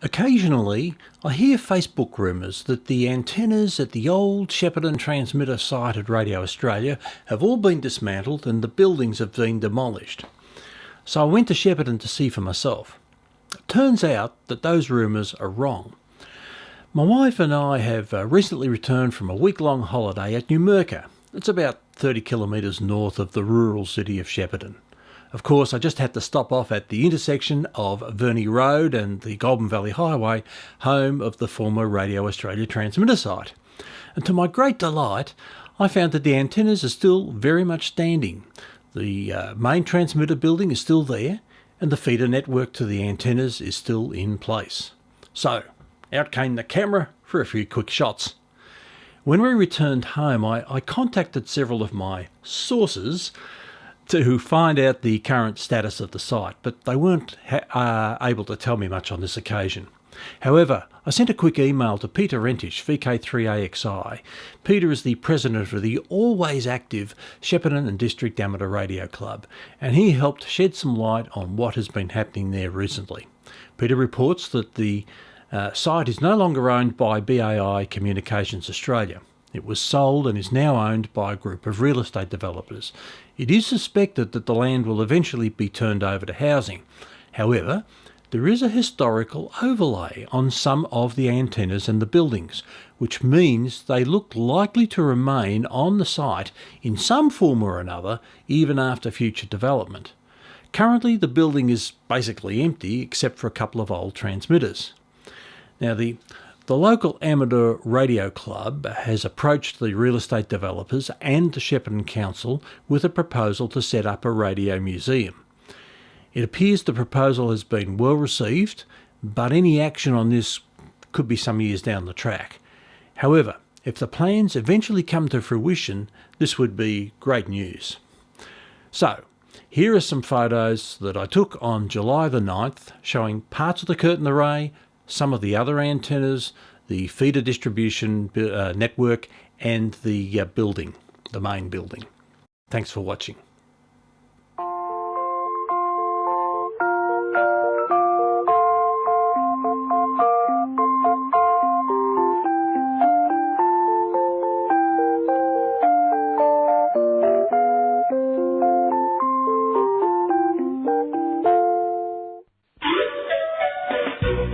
Occasionally, I hear Facebook rumours that the antennas at the old Shepparton transmitter site at Radio Australia have all been dismantled and the buildings have been demolished. So I went to Shepparton to see for myself. It turns out that those rumours are wrong. My wife and I have recently returned from a week-long holiday at Newmerka. It's about 30 kilometres north of the rural city of Shepparton. Of course, I just had to stop off at the intersection of Verney Road and the Goulburn Valley Highway, home of the former Radio Australia transmitter site. And to my great delight, I found that the antennas are still very much standing. The main transmitter building is still there, and the feeder network to the antennas is still in place. So, out came the camera for a few quick shots. When we returned home, I contacted several of my sources to find out the current status of the site, but they weren't able to tell me much on this occasion. However, I sent a quick email to Peter Rentish, VK3AXI. Peter is the president of the always active Shepparton and District Amateur Radio Club, and he helped shed some light on what has been happening there recently. Peter reports that the site is no longer owned by BAI Communications Australia. It was sold and is now owned by a group of real estate developers. It is suspected that the land will eventually be turned over to housing. However, there is a historical overlay on some of the antennas and the buildings, which means they look likely to remain on the site in some form or another even after future development. Currently, the building is basically empty except for a couple of old transmitters. Now, the local amateur radio club has approached the real estate developers and the Shepparton Council with a proposal to set up a radio museum. It appears the proposal has been well received, but any action on this could be some years down the track. However, if the plans eventually come to fruition, this would be great news. So, here are some photos that I took on July the 9th showing parts of the curtain array, some of the other antennas, the feeder distribution network, and the building, the main building. Thanks for watching.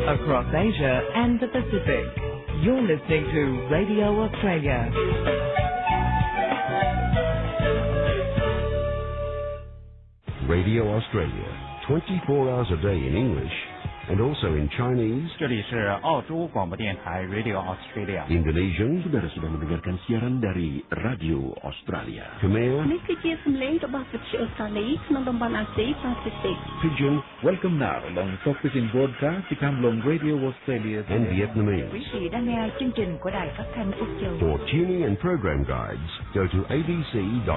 Across Asia and the Pacific, you're listening to Radio Australia. Radio Australia, 24 hours a day in English and also in Chinese, 这里是澳洲广播电台 Radio Australia. Indonesian, Saudara sudah mendengarkan siaran dari Radio Australia. Khmer,នេះគឺជាសំឡេងរបស់វិទ្យុអូស្ត្រាលីក្នុងតំបន់អាស៊ីប៉ាស៊ីហ្វិក Pidgin, Welcome now along Talk Within Broadcast to Kamlong Radio Australia. and Vietnamese. Quý vị đang nghe chương trình của Đài Phát thanh Úc Châu. For tuning and program guides, go to abc.net.au/ra.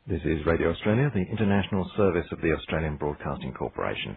This is Radio Australia, the international service of the Australian Broadcasting Corporation.